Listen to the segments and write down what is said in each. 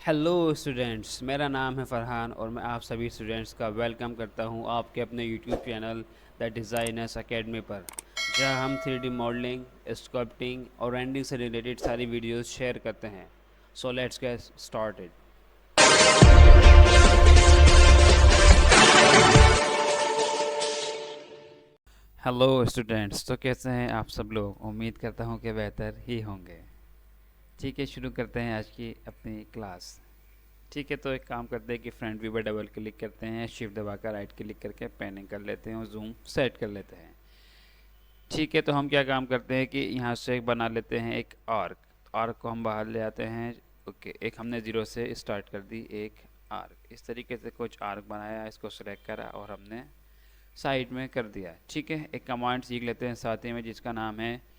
Hello students, मेरा नाम है फरहान और मैं आप सभी स्टूडेंट्स का वेलकम करता हूं आपके अपने YouTube channel the designers academy पर, जहां हम 3D मॉडलिंग, स्कल्पटिंग और रेंडिंग से रिलेटेड सारी वीडियोस शेयर करते हैं। So let's get started. Hello students, तो कैसे हैं आप सब लोग? उम्मीद करता हूं कि बेहतर ही होंगे। ठीक है, शुरू करते हैं आज की अपनी क्लास। ठीक है, तो एक काम करते हैं कि फ्रंट व्यू पर डबल क्लिक करते हैं, शिफ्ट दबाकर राइट क्लिक करके पैनिंग कर लेते हैं और जूम सेट कर लेते हैं। ठीक है, तो हम क्या काम करते हैं कि यहाँ से बना लेते हैं एक आर्क। आर्क को हम बाहर ले आते हैं। ओके, एक हमने ज़ीरो से स्टार्ट कर दी एक आर्क। इस तरीके से कुछ आर्क बनाया, इसको सेलेक्ट करा और हमने साइड में कर दिया। ठीक है, एक कमांड सीख लेते हैं साथ ही में जिसका नाम है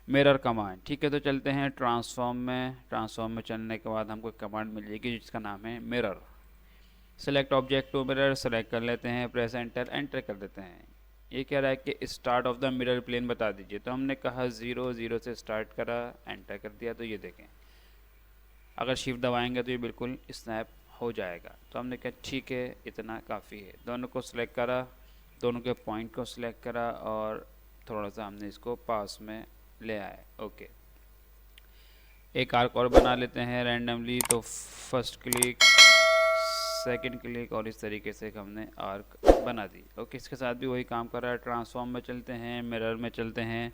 मिरर कमांड। ठीक है, तो चलते हैं ट्रांसफॉर्म में। ट्रांसफॉर्म में चलने के बाद हमको एक कमांड मिल जाएगी जिसका नाम है mirror. Select object to mirror select कर लेते हैं, प्रेस एंटर, एंटर कर देते हैं। ये कह रहा है कि start of the mirror plane बता दीजिए, तो हमने कहा 0 0 से स्टार्ट करा, एंटर कर दिया। तो ये देखें, अगर शिफ्ट दबाएंगे तो ये बिल्कुल स्नैप हो जाएगा। तो हमने कहा ठीक है, इतना काफ़ी है। दोनों को सिलेक्ट करा, दोनों के पॉइंट को सिलेक्ट करा और थोड़ा सा हमने इसको पास में ले आए। ओके, एक आर्क और बना लेते हैं रैंडमली। तो फर्स्ट क्लिक, सेकंड क्लिक और इस तरीके से हमने आर्क बना दी। ओके, इसके साथ भी वही काम कर रहा है। ट्रांसफॉर्म में चलते हैं, मिरर में चलते हैं।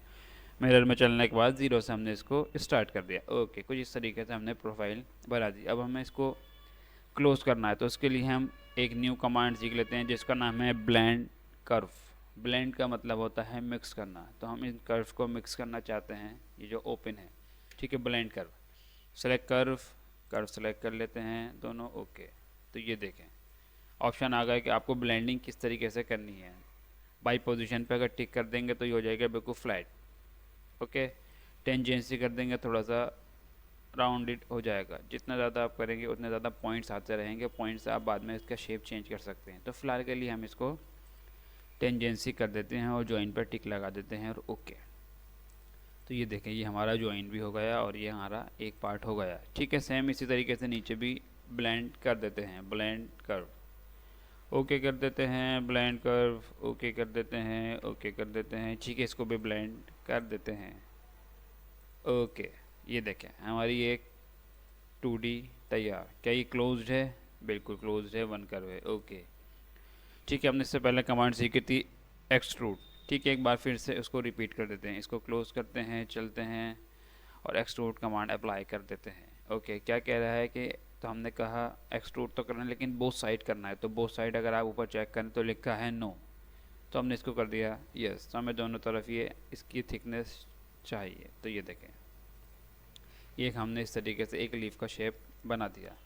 मिरर में चलने के बाद 0 से हमने इसको स्टार्ट कर दिया। ओके, कुछ इस तरीके से हमने प्रोफाइल बना दी। अब हमें इसको क्लोज करना है, तो उसके लिए हम एक न्यू कमांड सीख लेते हैं जिसका नाम है ब्लेंड कर्व। ब्लेंड का मतलब होता है मिक्स करना, तो हम इन कर्व को मिक्स करना चाहते हैं। ये जो ओपन है, ठीक है, blend curve. Select curve, curve select कर लेते हैं दोनों। ओके, तो ये देखें ऑप्शन आ गया कि आपको ब्लेंडिंग किस तरीके से करनी है। बाई पोजीशन पे अगर टिक कर देंगे तो ये हो जाएगा बिल्कुल फ्लैट। ओके, टेंजेंसी कर देंगे, थोड़ा सा राउंडेड हो जाएगा। जितना ज़्यादा आप करेंगे उतने ज़्यादा पॉइंट्स आते रहेंगे। पॉइंट्स आप बाद में इसका शेप चेंज कर सकते हैं। तो फिलहाल के लिए हम इसको टेंजेंसी कर देते हैं और ज्वाइन पर टिक लगा देते हैं और ओके। तो ये देखें, ये हमारा ज्वाइन भी हो गया और ये हमारा एक पार्ट हो गया। ठीक है, सेम इसी तरीके से नीचे भी ब्लेंड कर देते हैं। ब्लेंड कर्व, ओके कर देते हैं, ब्लेंड कर्व, ओके कर देते हैं, ओके कर देते हैं। ठीक है, इसको भी ब्लेंड कर देते हैं। ओके, ये देखें हमारी एक 2D तैयार। क्या ये क्लोज्ड है? बिल्कुल क्लोज्ड है, वन कर्व है। ओके, ठीक है, हमने इससे पहले कमांड सीखी थी एक्सट्रूड। ठीक है, एक बार फिर से उसको रिपीट कर देते हैं। इसको क्लोज करते हैं, चलते हैं और एक्सट्रूड कमांड अप्लाई कर देते हैं। ओके, क्या कह रहा है कि, तो हमने कहा एक्सट्रूड तो करना है लेकिन बोथ साइड करना है। तो बोथ साइड अगर आप ऊपर चेक करें तो लिखा है नो, तो हमने इसको कर दिया यस। तो हमें दोनों तरफ ये इसकी थिकनेस चाहिए। तो ये देखें, ये हमने इस तरीके से एक लीफ का शेप बना दिया।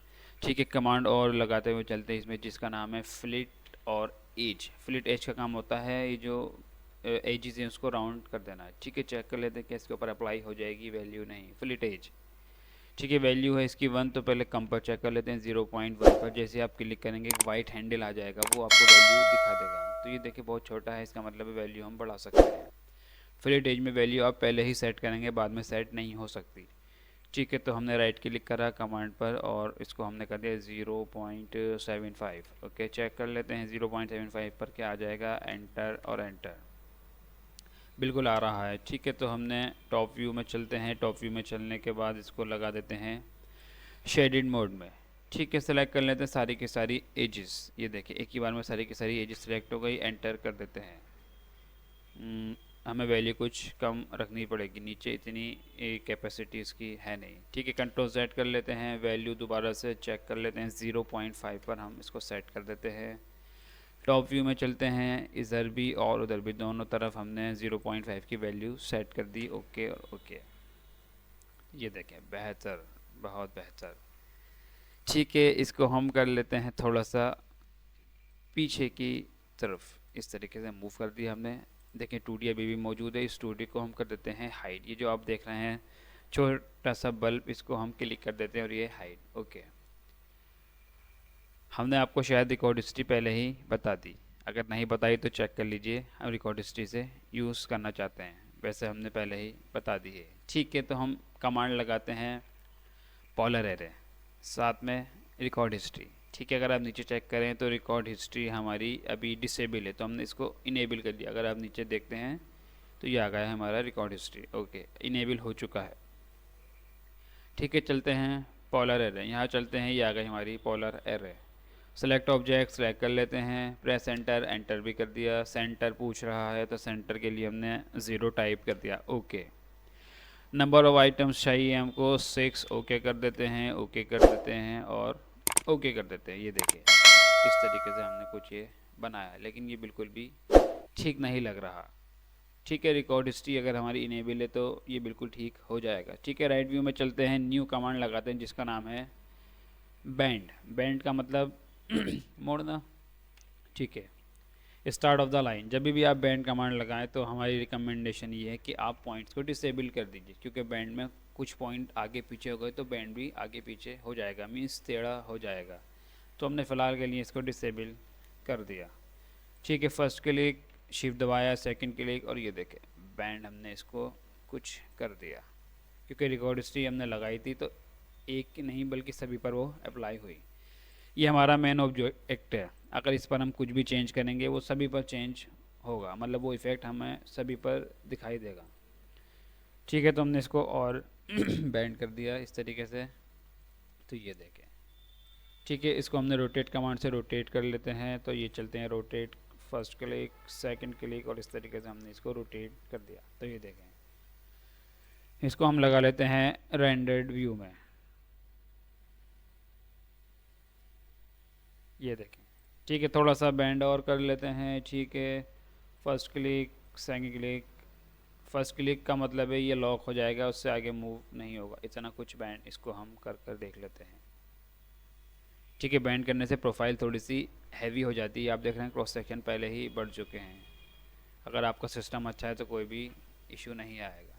ठीक है, कमांड और लगाते हुए चलते हैं इसमें जिसका नाम है फ्लिट और एज। फ्लिट एज का काम होता है ये जो एजेस हैं उसको राउंड कर देना है। ठीक है, चेक कर लेते हैं कि इसके ऊपर अप्लाई हो जाएगी वैल्यू। नहीं, फ्लिट एज। ठीक है, वैल्यू है इसकी 1। तो पहले कम पर चेक कर लेते हैं 0.1 पर। जैसे आप क्लिक करेंगे एक वाइट हैंडल आ जाएगा, वो आपको वैल्यू दिखा देगा। तो ये देखिए बहुत छोटा है, इसका मतलब वैल्यू हम बढ़ा सकते हैं। फ्लिट एज में वैल्यू आप पहले ही सेट करेंगे, बाद में सेट नहीं हो सकती। ठीक है, तो हमने राइट क्लिक करा कमांड पर और इसको हमने कर दिया 0.75। ओके, चेक कर लेते हैं 0.75 पर क्या आ जाएगा। एंटर और एंटर, बिल्कुल आ रहा है। ठीक है, तो हमने टॉप व्यू में चलते हैं। टॉप व्यू में चलने के बाद इसको लगा देते हैं शेडिड मोड में। ठीक है, सेलेक्ट कर लेते हैं सारी की सारी एजेस। ये देखिए एक ही बार में सारी की सारी एजेस सेलेक्ट हो गई। एंटर कर देते हैं। हमें वैल्यू कुछ कम रखनी पड़ेगी, नीचे इतनी कैपेसिटी इसकी है नहीं। ठीक है, कंट्रोल सेट कर लेते हैं। वैल्यू दोबारा से चेक कर लेते हैं 0.5 पर हम इसको सेट कर देते हैं। टॉप व्यू में चलते हैं, इधर भी और उधर भी दोनों तरफ हमने 0.5 की वैल्यू सेट कर दी। ओके और ओके, ये देखें बेहतर, बहुत बेहतर। ठीक है, इसको हम कर लेते हैं थोड़ा सा पीछे की तरफ। इस तरीके से मूव कर दिया हमने। देखें 2D अभी भी मौजूद है। इस 2D को हम कर देते हैं हाइड। ये जो आप देख रहे हैं छोटा सा बल्ब, इसको हम क्लिक कर देते हैं और ये हाइड। ओके, हमने आपको शायद रिकॉर्ड हिस्ट्री पहले ही बता दी, अगर नहीं बताई तो चेक कर लीजिए। हम रिकॉर्ड हिस्ट्री से यूज़ करना चाहते हैं, वैसे हमने पहले ही बता दी है। ठीक है, तो हम कमांड लगाते हैं पॉलर एरे। साथ में रिकॉर्ड हिस्ट्री। ठीक है, अगर आप नीचे चेक करें तो रिकॉर्ड हिस्ट्री हमारी अभी डिसेबल है, तो हमने इसको इनेबल कर दिया। अगर आप नीचे देखते हैं तो ये आ गया है हमारा रिकॉर्ड हिस्ट्री। ओके, इनेबल हो चुका है। ठीक है, चलते हैं पोलर एरे। यहाँ चलते हैं, ये आ गई हमारी polar array. Select object select कर लेते हैं, प्रेस एंटर, एंटर भी कर दिया। सेंटर पूछ रहा है तो सेंटर के लिए हमने 0 टाइप कर दिया। ओके, नंबर ऑफ आइटम्स चाहिए हमको 6। ओके कर देते हैं, ओके कर देते हैं और ओके कर देते हैं। ये देखिए, इस तरीके से हमने कुछ ये बनाया, लेकिन ये बिल्कुल भी ठीक नहीं लग रहा। ठीक है, रिकॉर्ड हिस्ट्री अगर हमारी इनेबल है तो ये बिल्कुल ठीक हो जाएगा। ठीक है, राइट व्यू में चलते हैं, न्यू कमांड लगाते हैं जिसका नाम है बैंड। बैंड का मतलब मोड़ना। ठीक है, स्टार्ट ऑफ द लाइन। जब भी आप बैंड कमांड लगाएं तो हमारी रिकमेंडेशन ये है कि आप पॉइंट्स को डिसेबल कर दीजिए, क्योंकि बैंड में कुछ पॉइंट आगे पीछे हो गए तो बैंड भी आगे पीछे हो जाएगा, मीन्स टेढ़ा हो जाएगा। तो हमने फ़िलहाल के लिए इसको डिसेबल कर दिया। ठीक है, फर्स्ट क्लिक, शिफ्ट दबाया, सेकंड क्लिक और ये देखें बैंड हमने इसको कुछ कर दिया, क्योंकि रिकॉर्ड हिस्ट्री हमने लगाई थी तो एक की नहीं बल्कि सभी पर वो अप्लाई हुई। ये हमारा मेन ऑब्जेक्ट है। अगर इस पर हम कुछ भी चेंज करेंगे वो सभी पर चेंज होगा, मतलब वो इफ़ेक्ट हमें सभी पर दिखाई देगा। ठीक है, तो हमने इसको और बैंड कर दिया इस तरीके से, तो ये देखें। ठीक है, इसको हमने रोटेट कमांड से रोटेट कर लेते हैं, तो ये चलते हैं rotate, first click, second click और इस तरीके से हमने इसको रोटेट कर दिया। तो ये देखें, इसको हम लगा लेते हैं रेंडर्ड व्यू में। ये देखें, ठीक है, थोड़ा सा बैंड और कर लेते हैं। ठीक है, first click, second click. First click का मतलब है ये लॉक हो जाएगा, उससे आगे मूव नहीं होगा। इतना कुछ बैंड इसको हम कर देख लेते हैं। ठीक है, बैंड करने से प्रोफाइल थोड़ी सी हैवी हो जाती है। आप देख रहे हैं क्रॉस सेक्शन पहले ही बढ़ चुके हैं। अगर आपका सिस्टम अच्छा है तो कोई भी इशू नहीं आएगा।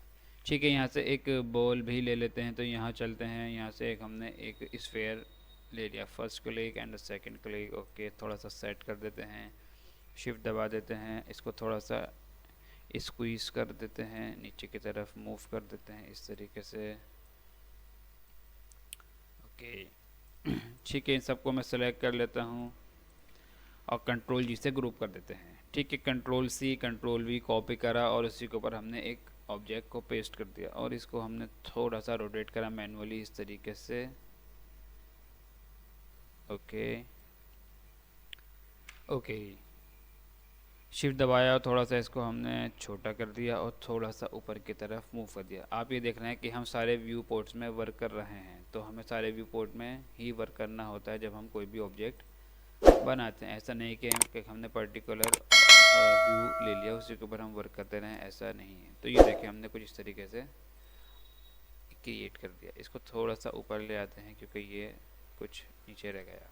ठीक है, यहाँ से एक बॉल भी ले लेते हैं, तो यहाँ चलते हैं। यहाँ से एक हमने एक स्फेयर ले लिया, first click and second click. Okay, थोड़ा सा सेट कर देते हैं, शिफ्ट दबा देते हैं, इसको थोड़ा सा स्क्वीज़ कर देते हैं, नीचे की तरफ मूव कर देते हैं इस तरीके से। ओके, ठीक है, इन सबको मैं सेलेक्ट कर लेता हूँ और कंट्रोल जी से ग्रुप कर देते हैं। ठीक है, control C control V copy करा और उसी के ऊपर हमने एक ऑब्जेक्ट को पेस्ट कर दिया और इसको हमने थोड़ा सा रोटेट करा मैनुअली इस तरीके से। ओके ओके, शिफ्ट दबाया और थोड़ा सा इसको हमने छोटा कर दिया और थोड़ा सा ऊपर की तरफ मूव कर दिया। आप ये देख रहे हैं कि हम सारे व्यू पोर्ट्स में वर्क कर रहे हैं, तो हमें सारे व्यू पोर्ट में ही वर्क करना होता है जब हम कोई भी ऑब्जेक्ट बनाते हैं। ऐसा नहीं कि हमने पर्टिकुलर व्यू ले लिया उसी के ऊपर हम वर्क करते रहें, ऐसा नहीं है। तो ये देखिए, हमने कुछ इस तरीके से क्रिएट कर दिया। इसको थोड़ा सा ऊपर ले आते हैं क्योंकि ये कुछ नीचे रह गया।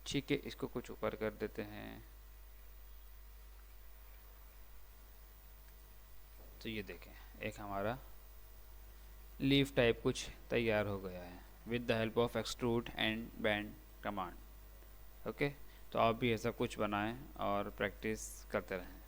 ठीक है, इसको कुछ ऊपर कर देते हैं। तो ये देखें, एक हमारा लीफ टाइप कुछ तैयार हो गया है with the help of extrude and band command. Okay, तो आप भी ऐसा कुछ बनाएं और प्रैक्टिस करते रहें।